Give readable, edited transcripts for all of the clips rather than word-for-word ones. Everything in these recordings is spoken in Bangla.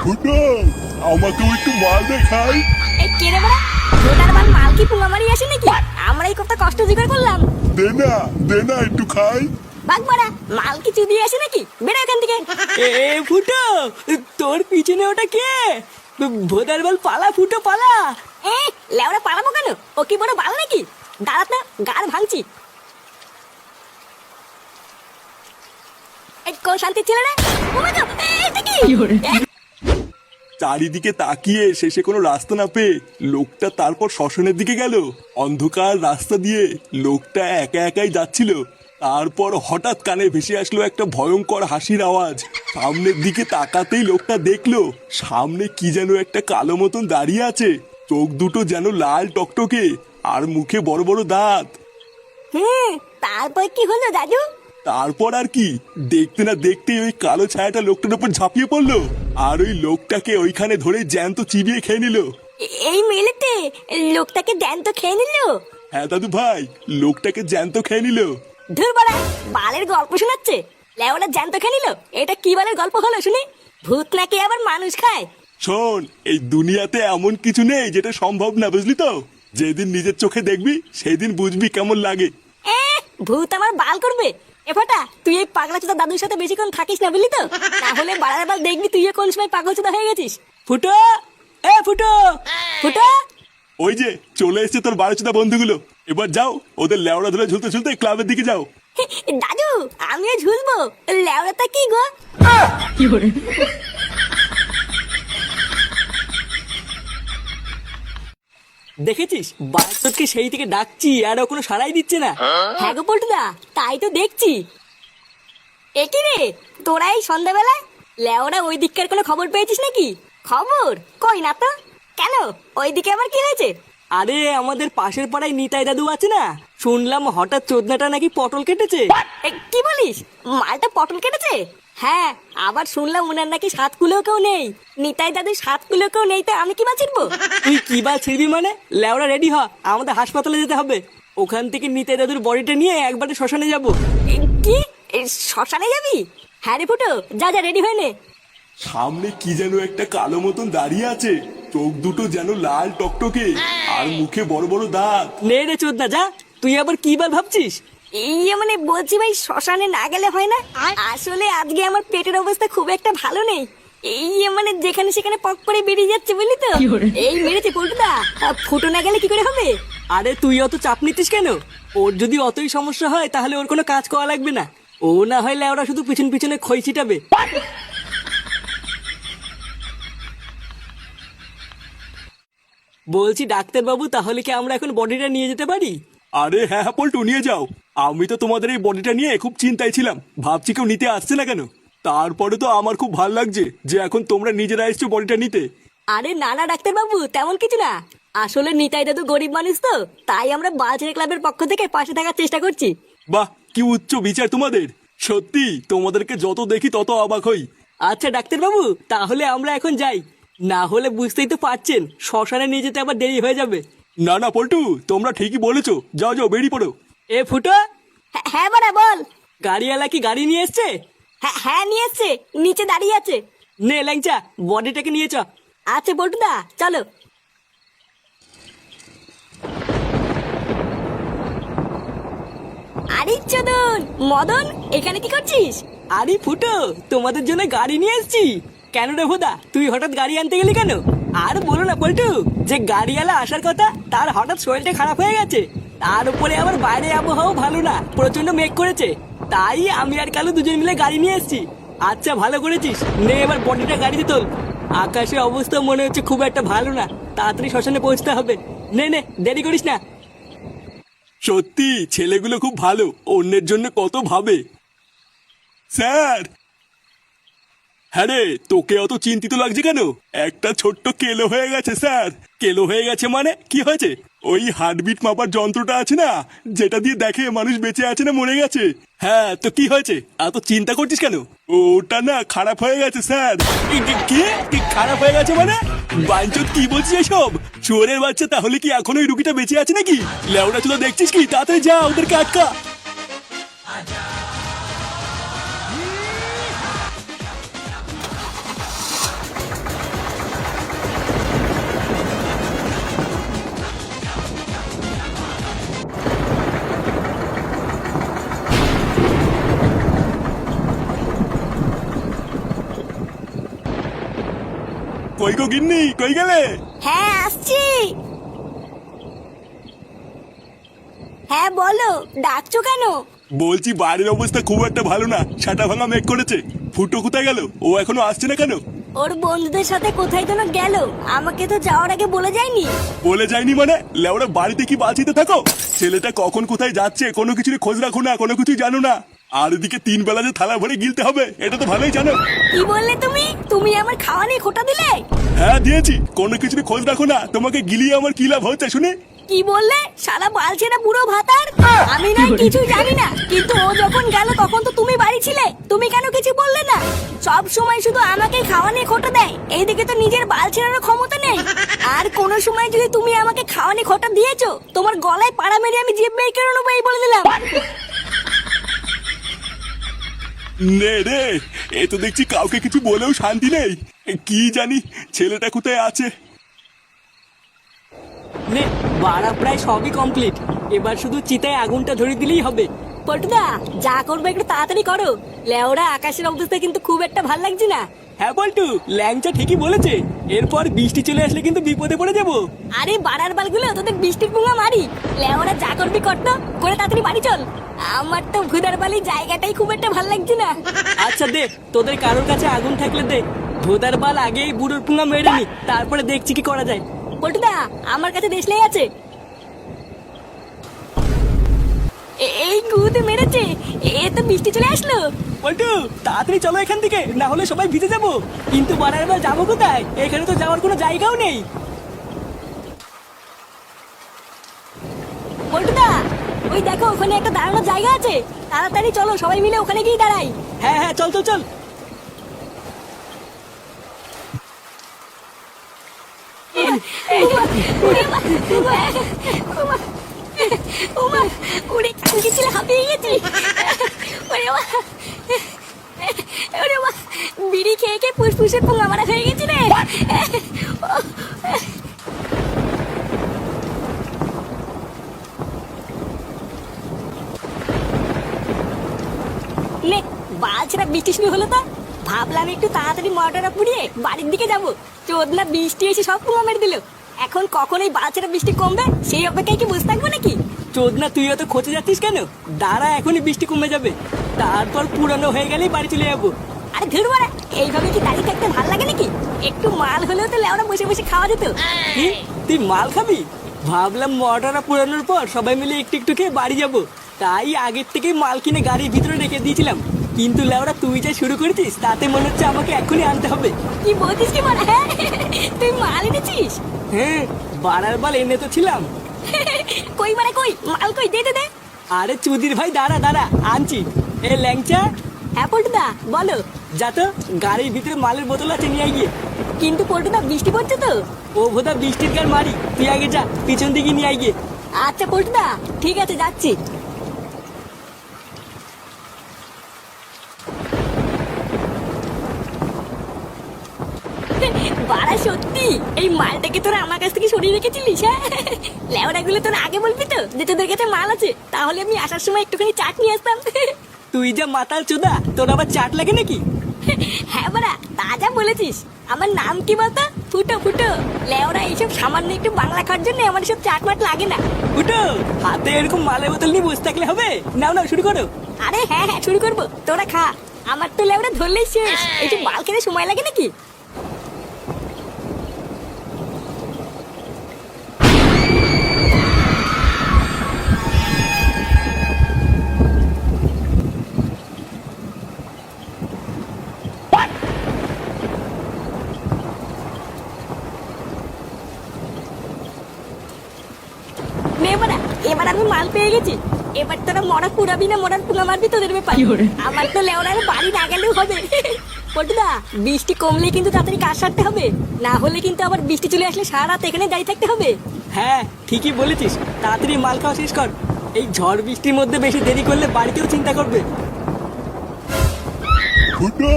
ফুটো আমাকেও একটু মাল দেখাই। কে রে বড়া? ভোটার বাল মাল কি পুঙ্গা মারি আসে নাকি? আমরা এই কত কষ্ট জোগাড় করলাম। দে না একটু খাই। বাগ বড়া, মাল কি চুদিয়ে আসে নাকি? বেড়া এখান থেকে। এ ফুটো, তোর পিছনে ওটা কে? ভোদার বল, পালা ফুটো পালা। এ লেওড়া পালাবো কেন? ও কি বড় বাল নাকি? দাঁড়াত না, গাড় ভাঙছি। এই কোন শান্তি ছিল রে? ও মা গো, এটা কি? চারিদিকে তাকিয়ে শেষে কোনো রাস্তা না পেয়ে লোকটা তারপর শ্মশানের দিকে গেল। অন্ধকার রাস্তা দিয়ে লোকটা একা একাই যাচ্ছিল। তারপর হঠাৎ কানে ভেসে আসলো একটা ভয়ঙ্কর হাসির আওয়াজ। সামনের দিকে তাকাতেই লোকটা দেখলো সামনে কি যেন একটা কালো মতন দাঁড়িয়ে আছে। চোখ দুটো যেন লাল টকটকে, আর মুখে বড় বড় দাঁত। তারপর কি হলো দাদু? তারপর আর কি, দেখতে না দেখতেই ওই কালো ছায়াটা লোকটার উপর ঝাঁপিয়ে পড়লো, আর ওই লোকটাকে ওইখানে ধরে জ্যান্ত চিবিয়ে খেয়ে নিল। এই মেলেতে লোকটাকে জ্যান্ত খেয়ে নিল? হ্যাঁ দাদু ভাই, লোকটাকে জ্যান্ত খেয়ে নিল। ধুর বাড়া, বালের গল্প শোনাচ্ছে। লেওড়া জ্যান্ত খেয়ে নিল? এটা কি বালের গল্প হলো শুনি? ভূত নাকি আবার মানুষ খায়? শোন, এই দুনিয়াতে এমন কিছু নেই যেটা সম্ভব না, বুঝলি তো? যেদিন নিজের চোখে দেখবি সেদিন বুঝবি কেমন লাগে। এ ভূত আমার বাল করবে? এ ফাটা, তুই এই পাগলা চোদা দাদুর সাথে বেশিক্ষণ থাকিস না, বুঝলি তো? তাহলে বাড়ার বার দেখবি তুইও কোন সময় পাগল চোদা হয়ে গেছিস। ফুটো, এ ফুটো। ফুটা, ওই যে চলে এসেছে তোর বারোচোদা বন্ধুগুলো। এবার যাও, ওদের লেওড়া ধরে ঝুলতে ঝুলতে ক্লাবের দিকে যাও। দাদু আমিও ঝুলবো? লেওড়াটা কি গো? দেখেছিস বাচ্চাকে সেই থেকে ডাকছি আর ও কোনো সাড়াই দিচ্ছে না। হ্যাঁ গো পল্টুদা, তাই তো দেখছি। এ কি রে, তোরা এই সন্ধ্যাবেলায়? লেওড়া ওই দিককার কোনো খবর পেয়েছিস নাকি? খবর কই না তো। কেন, ওইদিকে আবার কি হয়েছে? আরে আমাদের পাশের পাড়ায় নিতাই দাদু আছে না, শুনলাম হঠাৎ চোদনাটা নাকি পটল কেটেছে। কি বলিস? মালটা পটল কেটেছে? হ্যাঁ, আবার শুনলাম ওনার নাকি 7 কুলো কেউ নেই। নিতাই দাদু 7 কুলো কেউ নেই, তো আমি কি বাঁচিরবো? তুই কি বা ছিড়বি মানে? লেওড়া রেডি হ, আমাদের হাসপাতালে যেতে হবে। ওখান থেকে নিতাই দাদুর বডিটা নিয়ে একবারে শ্মশানে যাব। কি শ্মশানে যাবি? হ্যাঁ রে ফুটো, যা যা রেডি হয়ে নে। সামনে কি যেন একটা কালো মতন দাঁড়িয়ে আছে, চোখ দুটো যেন লাল টকটকে, আর মুখে বড় বড় দাঁত। নে রে চোদনা, যা। তুই আবার কি বার ভাবছিস? মানে বলছি ভাই, শ্মশানে না গেলে হয় না? আসলে আজকে আমার পেটের অবস্থা খুব একটা ভালো নেই। মানে যেখানে সেখানে পক করে বেরিয়ে যাচ্ছে, বুঝলি তো? এই মেরেছে পল্টুদা। ফুটো না গেলে কি করে হবে? আরে তুই অত চাপ নিতিস কেন? ওর যদি অতই সমস্যা হয় তাহলে ওর কোনো কাজ করা লাগবে না। ও না হয় লেওড়া শুধু পিছন পিছনে খই ছিটাবে। বলছি ডাক্তার বাবু, তাহলে কি আমরা এখন বডিটা নিয়ে যেতে পারি? আরে হ্যাঁ হ্যাঁ পল্টু, নিয়ে যাও। আমি তো তোমাদের এই বডিটা নিয়ে খুব চিন্তায় ছিলাম, ভাবছি কেউ নিতে আসছে না কেন। তারপরে তো আমার খুব ভালো লাগছে যে এখন তোমরা নিজেরা এসছো বডিটা নিতে। আরে না না ডাক্তার বাবু, তেমন কিছু না। আসলে নিতাই দাদু গরিব মানুষ তো, তাই আমরা বালছেড়ে ক্লাবের পক্ষ থেকে পাশে থাকার চেষ্টা করছি। বাহ, কি উচ্চ বিচার তোমাদের! সত্যি তোমাদেরকে যত দেখি তত অবাক হই। আচ্ছা ডাক্তার বাবু, তাহলে আমরা এখন যাই। না হলে বুঝতেই তো পারছেন, শ্মশানে নিয়ে যেতে আবার দেরি হয়ে যাবে। না না পল্টু, তোমরা ঠিকই বলেছো, যাও যাও বেরিয়ে পড়ো। এ ফুটো, হ্যাঁ বাড়া বল। গাড়িওয়ালা কি গাড়ি নিয়ে এসছে? হ্যাঁ নিয়ে এসছে, নিচে দাঁড়িয়ে আছে। নে ল্যাংচা, বডিটাকে নিয়ে চ। আচ্ছা পল্টুদা, চলো। আরে চোদন মদন, এখানে কি করছিস? আরে ফুটো, তোমাদের জন্য গাড়ি নিয়ে এসেছি। কেন রে ভোদা, তুই হঠাৎ গাড়ি আনতে গেলি কেন? আর বলো না পল্টু, যে গাড়িওয়ালা আসার কথা তার হঠাৎ শরীরটা খারাপ হয়ে গেছে। তার উপরে আবার বাইরে আবহাওয়া ভালো না, প্রচন্ড মেঘ করেছে। তাই আমি আর কালু দুজন মিলে গাড়ি নিয়ে এসেছি। আচ্ছা ভালো করেছিস, নে এবার বডিটা গাড়িতে তোল। আকাশের অবস্থা মনে হচ্ছে খুব একটা ভালো না, তাড়াতাড়ি শ্মশানে পৌঁছতে হবে। নে নে, দেরি করিস না। সত্যি ছেলেগুলো খুব ভালো, অন্যের জন্য কত ভাবে। স্যার! হ্যাঁ রে, তোকে অত চিন্তিত লাগছে কেন? একটা ছোট্ট কেলো হয়ে গেছে স্যার। কেলো হয়ে গেছে মানে কি হয়েছে? ওই হার্টবিট মাপার যন্ত্রটা আছে না, যেটা দিয়ে দেখে মানুষ বেঁচে আছে না মরে গেছে। হ্যাঁ তো কি হয়েছে, এত চিন্তা করছিস কেন? ওটা না খারাপ হয়ে গেছে স্যার। কি খারাপ হয়ে গেছে মানে? বাঞ্চত কি বলছিস এসব? চোরের বাচ্চা, তাহলে কি এখন ওই রুগীটা বেঁচে আছে নাকি? লেওড়া চুলো দেখছিস কি? তাড়াতাড়ি যা, ওদেরকে আটকা। কই গো গিন্নি, কই গেলে? হ্যাঁ আসছি। হ্যাঁ বলো, ডাকছো কেন? বলছি বাড়ির অবস্থা খুব একটা ভালো না, ছাটা ভাঙা মেঘ করেছে। ফুটো কোথায় গেল? ও এখনো আসছে না কেন? ওর বন্ধুদের সাথে কোথায় যেন গেল, আমাকে তো যাওয়ার আগে বলে যায়নি। বলে যায়নি মানে? লেওরা বাড়িতে কি বাঁচিতে থাকো? ছেলেটা কখন কোথায় যাচ্ছে কোনো কিছুর খোঁজ রাখো না, কোনো কিছুই জানো না। আর এদিকে 3 বেলা যে থালা ভরে গিলতে হবে এটা তো ভালোই জানো। কি বললে তুমি? তুমি আমার খাওয়া নিয়ে খোটা দিলে? হ্যাঁ দিয়েছি, কোনো কিছুর খোঁজ রাখো না, তোমাকে গিলিয়ে আমার কি লাভ হচ্ছে শুনে? কি বললে? শালা বালছেনা বুড়ো ভাতার। আমি না কিছু জানি না, কিন্তু ও যখন গেল তখন তো তুমি বাড়ি ছিলে, তুমি কেন কিছু বললে না? সব সময় শুধু আমাকে খাওয়া নিয়ে খোটা দেয়, এইদিকে তো নিজের বালছেনারও ক্ষমতা নেই। আর কোন সময় যদি তুমি আমাকে খাওয়া নিয়ে খোটা দিয়েছো, তোমার গলায় পাড়া মেরে আমি জিভ বের করে নেবো, এই বলে দিলাম। নে রে, এ তো দেখছি কাউকে কিছু বলেও শান্তি নেই। কি জানি ছেলেটা কোথায় আছে। নে, বাড়া প্রায় সবই কমপ্লিট। এবার শুধু চিতায় আগুনটা ধরে দিলেই হবে। পল্টুদা, যা করবে একটু তাড়াতাড়ি করো। লেওরা আকাশের অবস্থা কিন্তু খুব একটা ভাল লাগছে না। হ্যাঁ বল্টু, ল্যাংচা ঠিকই বলেছে। এরপর বৃষ্টি চলে আসলে কিন্তু বিপদে পড়ে যাবো। আরে বাড়ার বালগুলো, তোদের বৃষ্টির পুঙ্গা মারি। লেওরা যা করবি করতো, করে তাড়াতাড়ি বাড়ি চল। আমার তো ভুদার বালি জায়গাটাই খুব একটা ভাল লাগছে না। আচ্ছা দে, তোদের কারোর কাছে আগুন থাকলে দে। ধোদার বাল আগেই বুড়োর পুঙ্গা মেরে নি, তারপরে দেখছি কি করা যায়। পল্টুদা, আমার কাছে দেশলাই আছে। এই গুদে মেরেছে, এ তো বৃষ্টি চলে আসলো। বল্টু, তাড়াতাড়ি চলো এখান থেকে, না হলে সবাই ভিজে যাবো। কিন্তু বাড়ার বার যাবো কোথায়? এখানে তো যাওয়ার কোনো জায়গাও নেই। পল্টুদা, ওই দেখো ওখানে একটা দাঁড়ানোর জায়গা আছে, তাড়াতাড়ি চলো সবাই মিলে ওখানে গিয়ে দাঁড়াই। হ্যাঁ হ্যাঁ, চল চল চল। ওরে কালকে ছিল, হাঁপিয়ে গেছি। ওরে বাবা, ওরে বাবা, বিড়ি খেয়ে খেয়ে ফুসফুসে পোঙা মারা হয়ে গেছি রে। নে, বালছেরা বৃষ্টি শুরু হলো তো। ভাবলাম একটু তাড়াতাড়ি মোটরটা পুড়িয়ে বাড়ির দিকে যাবো, চোদনা বৃষ্টি এসে সব পোঙা মেরে দিল। এখন কখন এই বালছেরা বৃষ্টি কমবে সেই অপেক্ষায় কি বসে থাকবো নাকি? চোদনা, তুই অত খোঁজে যাচ্ছিস কেন? দাঁড়া, এখনই বৃষ্টি কমে যাবে, তারপর পুরানো হয়ে গেলেই বাড়ি চলে যাবো। আরে ধুর বাড়া, এইভাবে কি দাঁড়িয়ে থাকতে ভালো লাগে নাকি? একটু মাল হলেও তো লেওরা বসে বসে খাওয়া যেত। কি, তুই মাল খাবি? ভাবলাম মটরটা পুরানোর পর সবাই মিলে একটু একটু খেয়ে বাড়ি যাবো, তাই আগের থেকে মাল কিনে গাড়ির ভিতরে রেখে দিয়েছিলাম। কিন্তু লেওরা তুই যা শুরু করেছিস, তাতে মনে হচ্ছে আমাকে এখনই আনতে হবে। কি বলছিস কি বলা? হ্যাঁ, তুই মাল এনেছিস? হ্যাঁ, বাড়ার বাল এনে তো ছিলাম। কই মানে কই মাল কই? দে দে দে। আরে চুদির ভাই, দাঁড়া দাঁড়া, আনছি। এ ল্যাংচা, হ্যাঁ পল্টুদা বলো। যা তো, গাড়ির ভিতরে মালের বোতল আছে, নিয়ে গিয়ে। কিন্তু পল্টুদা বৃষ্টি পড়ছে তো। ও ভোদা, বৃষ্টির গান মারি, তুই আগে যা, পিছন দিকে নিয়ে গিয়ে। আচ্ছা পল্টুদা, ঠিক আছে যাচ্ছি। বাড়া সত্যি এই মালটাকে তোরা আমার কাছ থেকে সরিয়ে রেখেছিলিস? হ্যাঁ, লেওড়াগুলো তোরা আগে বলবি তো যে তোদের কাছে মাল আছে, তাহলে আমি আসার সময় একটুখানি চাট নিয়ে আসতাম। তুই যা মাতাল চোদা, তোর আবার চাট লাগে নাকি? হ্যাঁ বাড়া, তা যা বলেছিস। আমার নাম কি বলতো? ফুটো ফুটো। লেওরা এইসব সামান্য একটু বাংলা খাওয়ার জন্য আমার সব চাট মাট লাগে না। ফুটো, হাতে এরকম মালের বোতল নিয়ে বসে থাকলে হবে? নাও নাও, শুরু করো। আরে হ্যাঁ হ্যাঁ, শুরু করবো, তোরা খা। আমার তো লেওরা ধরলেই শেষ, একটু মাল খেতে সময় লাগে নাকি? এবার আমি মাল পেয়ে গেছি। এবার তোরা মরা পুরাবি না মরার পুঙ্গা মারবি, তোদের ব্যাপার। আমার তো লেওরার বাড়ি না গেলেও হবে। পল্টুদা, বৃষ্টি কমলে কিন্তু তাড়াতাড়ি কাজ সারতে হবে, না হলে কিন্তু আবার বৃষ্টি চলে আসলে সারা রাত এখানে দাঁড়িয়ে থাকতে হবে। হ্যাঁ, ঠিকই বলেছিস, তাড়াতাড়ি মাল খাওয়া শেষ কর। এই ঝড় বৃষ্টির মধ্যে বেশি দেরি করলে বাড়িতেও চিন্তা করবে। ফুটো,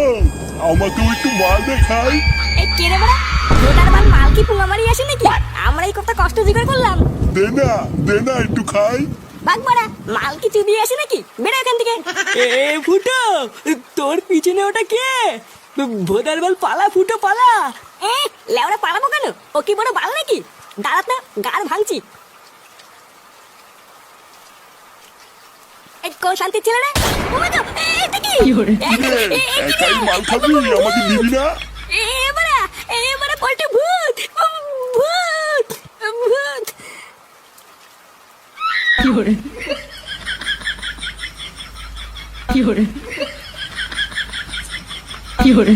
আমাকেও একটু মাল দেখাই। এই কে রে বড়া? ওটার মাল মাল কি পুঙ্গা মারি আসে নাকি? আমরা এই কত কষ্ট জোগাড় করলাম। দে না একটু খাই। বাঘ বড়া, মাল কি চুদিয়ে আসে নাকি? বেরো এখান থেকে। এ ফুটো, তোর পিছনে ওটা কে? ভোদার বল পালা ফুটো পালা। লেওড়া পালাবো কেন? ও কি বড় বাল নাকি? দাঁড়াত না, গাড় ভাঙছি। এই কোন শান্তি ছিল রে? ওমা তো, এটা কি? একাই মাল খাবি, আমাকে দিবি না? এবারে পল্টু ভূত, ভূত, ভূত। কি hore